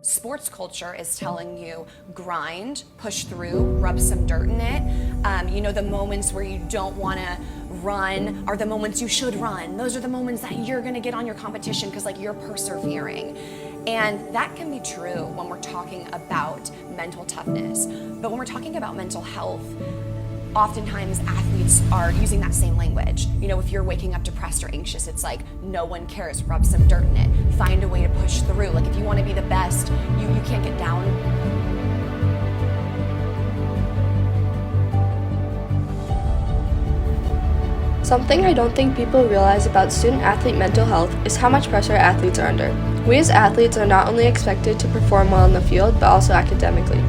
Sports culture is telling you grind, push through, rub some dirt in it. The moments where you don't want to run are the moments you should run. Those are the moments that you're going to get on your competition because you're persevering. And that can be true when we're talking about mental toughness. But when we're talking about mental health, oftentimes athletes are using that same language. If you're waking up depressed or anxious, it's like, no one cares, rub some dirt in it, find a way to push through. If you want to be the best, you can't get down. Something I don't think people realize about student-athlete mental health is how much pressure athletes are under. We as athletes are not only expected to perform well in the field, but also academically.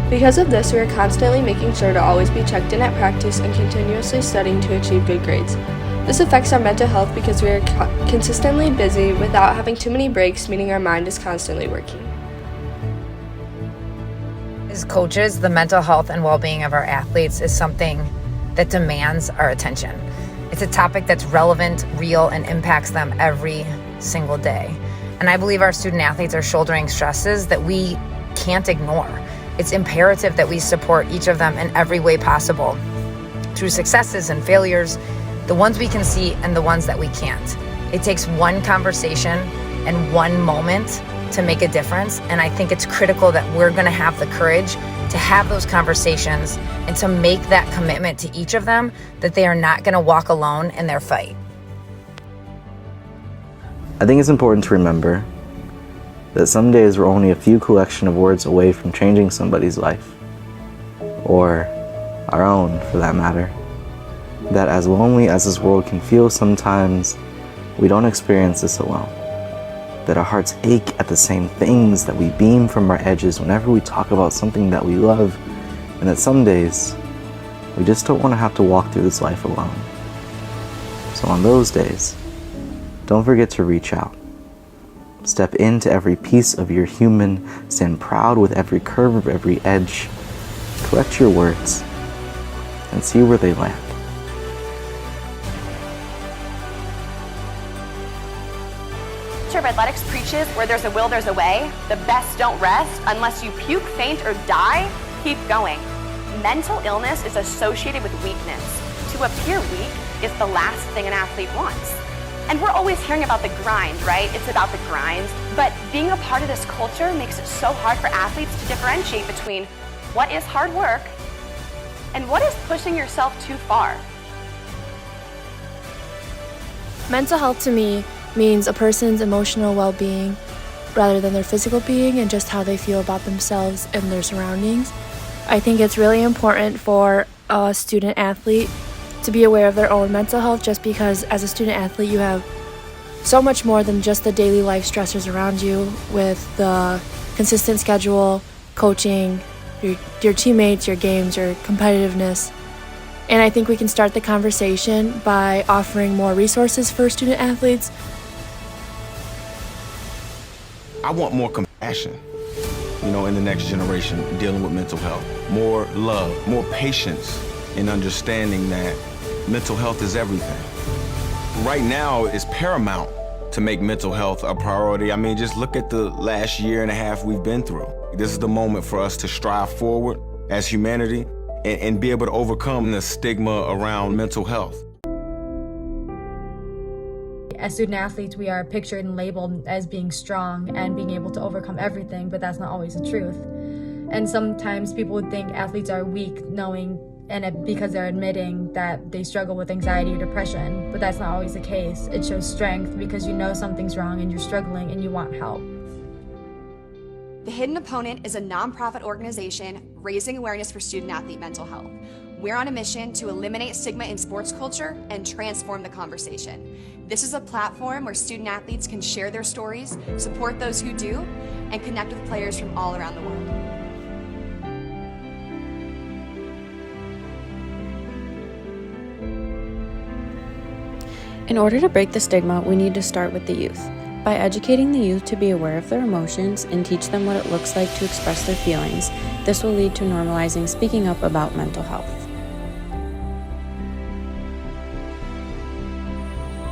Because of this, we are constantly making sure to always be checked in at practice and continuously studying to achieve good grades. This affects our mental health because we are consistently busy without having too many breaks, meaning our mind is constantly working. As coaches, the mental health and well-being of our athletes is something that demands our attention. It's a topic that's relevant, real, and impacts them every single day. And I believe our student athletes are shouldering stresses that we can't ignore. It's imperative that we support each of them in every way possible, through successes and failures, the ones we can see and the ones that we can't. It takes one conversation and one moment to make a difference, and I think it's critical that we're going to have the courage to have those conversations and to make that commitment to each of them that they are not going to walk alone in their fight. I think it's important to remember that some days we're only a few collection of words away from changing somebody's life, or our own for that matter. That as lonely as this world can feel sometimes, we don't experience this alone. That our hearts ache at the same things, that we beam from our edges whenever we talk about something that we love, and that some days, we just don't want to have to walk through this life alone. So on those days, don't forget to reach out. Step into every piece of your human, stand proud with every curve of every edge, collect your words, and see where they land. Of Athletics preaches, where there's a will, there's a way. The best don't rest. Unless you puke, faint, or die, keep going. Mental illness is associated with weakness. To appear weak is the last thing an athlete wants. And we're always hearing about the grind, right? It's about the grind. But being a part of this culture makes it so hard for athletes to differentiate between what is hard work and what is pushing yourself too far. Mental health to me means a person's emotional well-being rather than their physical being and just how they feel about themselves and their surroundings. I think it's really important for a student athlete to be aware of their own mental health, just because as a student athlete you have so much more than just the daily life stressors around you with the consistent schedule, coaching, your teammates, your games, your competitiveness. And I think we can start the conversation by offering more resources for student athletes. I want more compassion, in the next generation dealing with mental health. More love, more patience in understanding that mental health is everything. Right now, it's paramount to make mental health a priority. Just look at the last year and a half we've been through. This is the moment for us to strive forward as humanity and be able to overcome the stigma around mental health. As student athletes, we are pictured and labeled as being strong and being able to overcome everything, but that's not always the truth. And sometimes people would think athletes are weak because they're admitting that they struggle with anxiety or depression, but that's not always the case. It shows strength because you know something's wrong and you're struggling and you want help. The Hidden Opponent is a nonprofit organization raising awareness for student-athlete mental health. We're on a mission to eliminate stigma in sports culture and transform the conversation. This is a platform where student-athletes can share their stories, support those who do, and connect with players from all around the world. In order to break the stigma, we need to start with the youth. By educating the youth to be aware of their emotions and teach them what it looks like to express their feelings, this will lead to normalizing speaking up about mental health.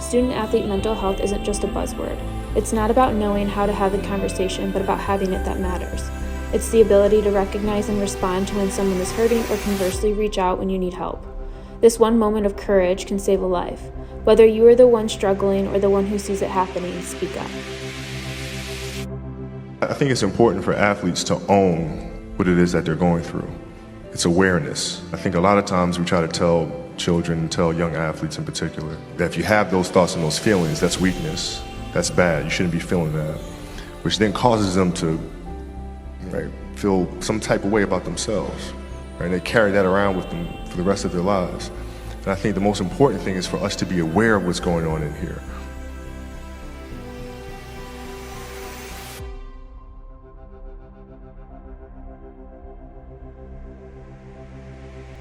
Student-athlete mental health isn't just a buzzword. It's not about knowing how to have the conversation, but about having it that matters. It's the ability to recognize and respond to when someone is hurting, or conversely reach out when you need help. This one moment of courage can save a life. Whether you are the one struggling or the one who sees it happening, speak up. I think it's important for athletes to own what it is that they're going through. It's awareness. I think a lot of times we try to tell children, tell young athletes in particular, that if you have those thoughts and those feelings, that's weakness. That's bad. You shouldn't be feeling that. Which then causes them to feel some type of way about themselves. Right? They carry that around with them for the rest of their lives. And I think the most important thing is for us to be aware of what's going on in here.